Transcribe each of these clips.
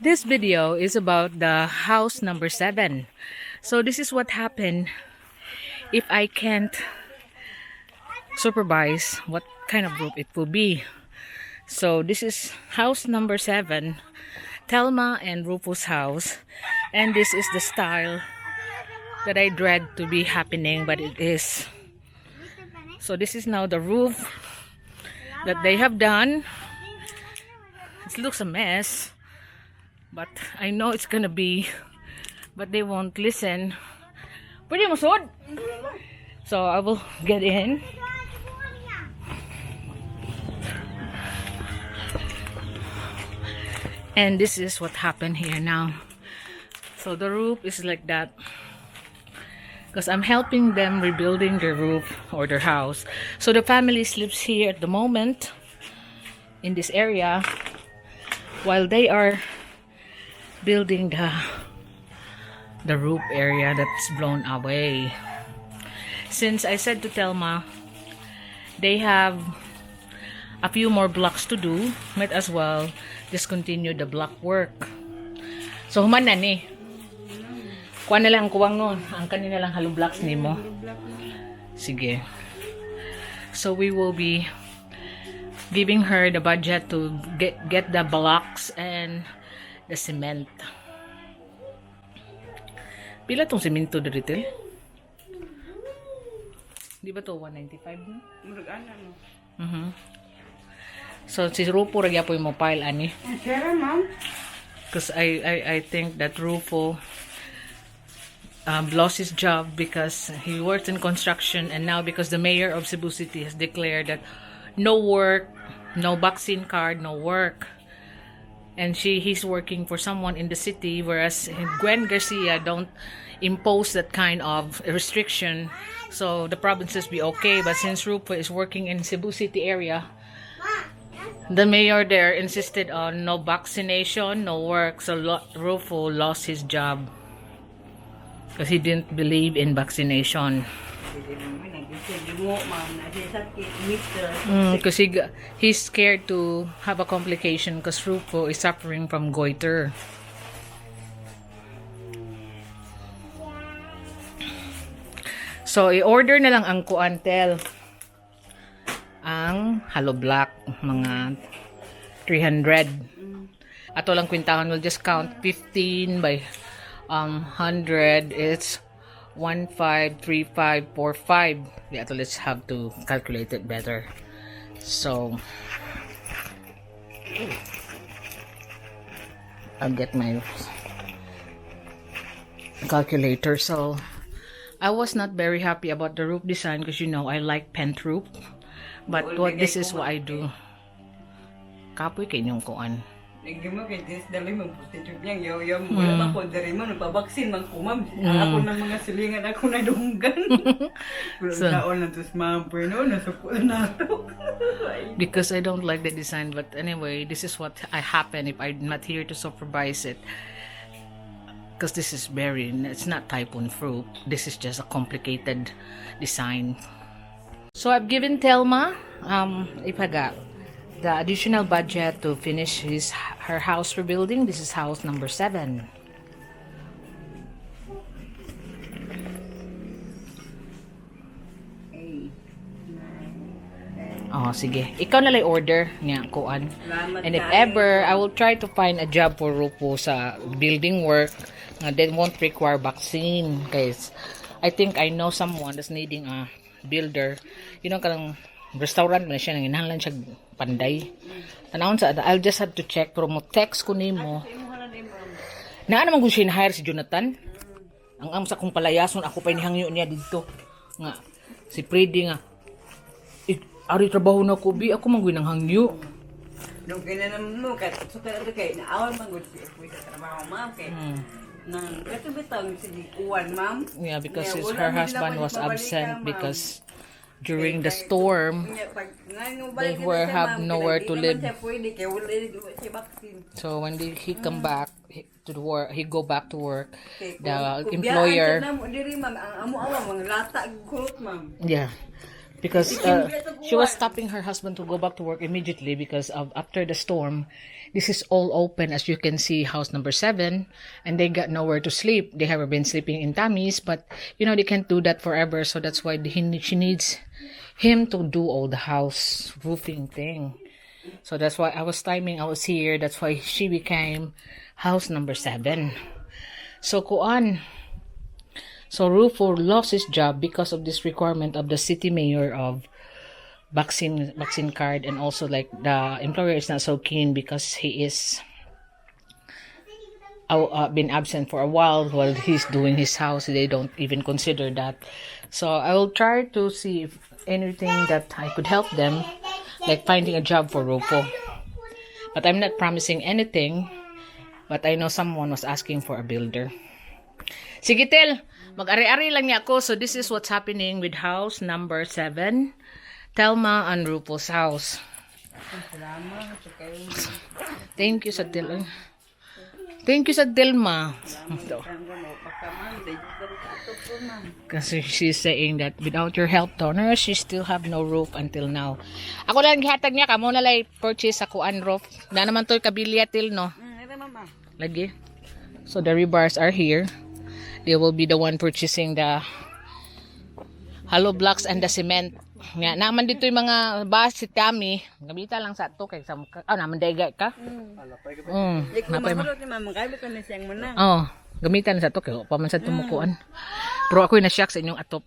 This video is about the house number 7. So this is what happened if I can't supervise what kind of group it will be. So this is house number 7, Thelma and Rufus' house, and this is the style that I dread to be happening, but it is. So this is now the roof that they have done. It looks a mess, but I know it's gonna be, but they won't listen. Pwede mo sud? So I will get in. And this is what happened here now. So the roof is like that, because I'm helping them rebuilding their roof or their house. So the family sleeps here at the moment in this area while they are building the roof area that's blown away. Since I said to Thelma they have a few more blocks to do, might as well discontinue the block work. So human na ni. Kuha na lang kuwang nun. Ang kanina lang halo blocks ni mo. Sige. So we will be giving her the budget to get the blocks and the cement. Pila tong semento dito? Di ba to 195 no? So si Rufo ragya po yung mobile ani. Sure, ma'am. Because I think that Rufo lost his job because he worked in construction, and now because the mayor of Cebu City has declared that no work, no vaccine card, no work, and he's working for someone in the city, whereas Gwen Garcia don't impose that kind of restriction, so the provinces be okay. But since Rufo is working in Cebu City area, the mayor there insisted on no vaccination, no work, so Rufo lost his job because he didn't believe in vaccination. Because he's scared to have a complication because Rufo is suffering from goiter. So i-order na lang ang kuantel, ang hollow block, mga 300. Ato lang kwintahan, we'll just count 15 by 100. It's 153545. Yeah, so let's have to calculate it better. So I'll get my calculator. So I was not very happy about the roof design because, you know, I like pent roof. But this is what I do. Kapoy kay nyong kuan. Nagimo kay this dali mo positive niyang yaw mo na ko diri mo nagpabaksin man ko ma'am. Ako na mga silingan ako na dunggan. So naon na tus ma'am no nasuko na to. Because I don't like the design, but anyway, this is what happen if I'm not here to supervise it. Because this is it's not typhoon proof. This is just a complicated design. So I've given Thelma ipaga the additional budget to finish her house rebuilding. This is house number 7. Oh, sige. Ikaw na lang order niya kuan. And if ever, I will try to find a job for Rufo sa building work that won't require vaccine. Guys, I think I know someone that's needing a builder. You know, kanang restaurant na siya, nanginahanglan siya panday. Tanawon sa, I'll just have to check, pero mo text ko nimo. Na naman kung siya hire si Jonathan. Ang sa kong palayason, ako pa inihangyo niya dito. Nga, si Freddy nga, ari trabaho na ko, bi ako manggoy ng hangyo. Nung kinanan mo, suka na kay naawan manggoy sa trabaho ma'am kay nang katubitang si Kuwan ma'am. Yeah, because her husband was absent because during the storm they have nowhere to live. So when he come back to the work, he go back to work, the employer, yeah, because she was stopping her husband to go back to work immediately because of after the storm. This is all open, as you can see, house number 7, and they got nowhere to sleep. They have been sleeping in tummies, but you know they can't do that forever, so that's why she needs him to do all the house roofing thing. So that's why I was here. That's why she became house number 7. So kuan. So Rufo lost his job because of this requirement of the city mayor of vaccine card, and also like the employer is not so keen because he is been absent for a while he's doing his house. They don't even consider that. So I will try to see if anything that I could help them, like finding a job for Rufo. But I'm not promising anything. But I know someone was asking for a builder. Sige, Tel. Mag-ari-ari lang niya ako. So this is what's happening with house number 7. Telma and Rupo's house. Thank you sa Tel. Thank you sa Telma. Kasi she's saying that without your help, donor, she still have no roof until now. Ako lang gihatag niya. Kamo na lang purchase ako an roof. Na naman to'y kabilya, Til, no? Lagi. So the rebars are here. They will be the one purchasing the hollow blocks and the cement. Nga naman dito yung mga bus si Tami. Gabita lang sa to kay sa naman dayga ka. Napay mo. Oh, gamitan sa to kay pa man sa tumukuan. Pero ako na shock sa inyong atop.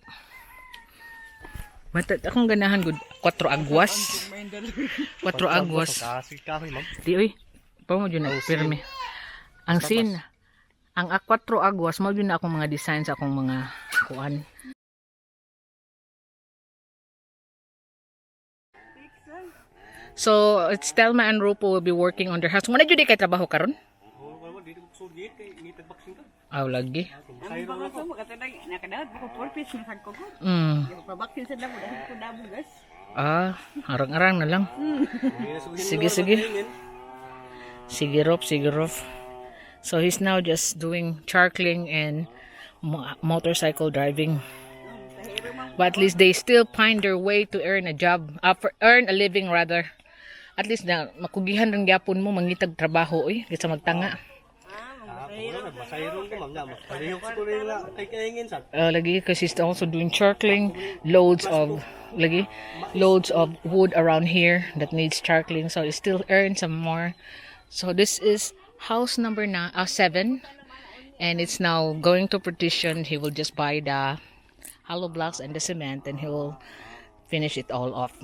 Mata akong ganahan good 4 agwas. 4 agwas. Di oy. Pa mo jud na pirmi. Ang sin ang 4 agwas mo jud na akong mga design sa akong mga kuan. So, it's Telma and Rupo will be working on their house. Muna jud kay trabaho karon? Aw lagi. Arang-arang na lang. Sige. Sige Rob. So, he's now just doing charcoaling and motorcycle driving. But at least they still find their way to earn a job, earn a living rather. At least na makugihan ring gyapon mo mangitag trabaho oy kaysa magtanga. Lagi because he's also doing charcoaling, loads of wood around here that needs charcoaling, so he still earns some more. So this is house number 7, and it's now going to partition. He will just buy the hollow blocks and the cement, and he will finish it all off.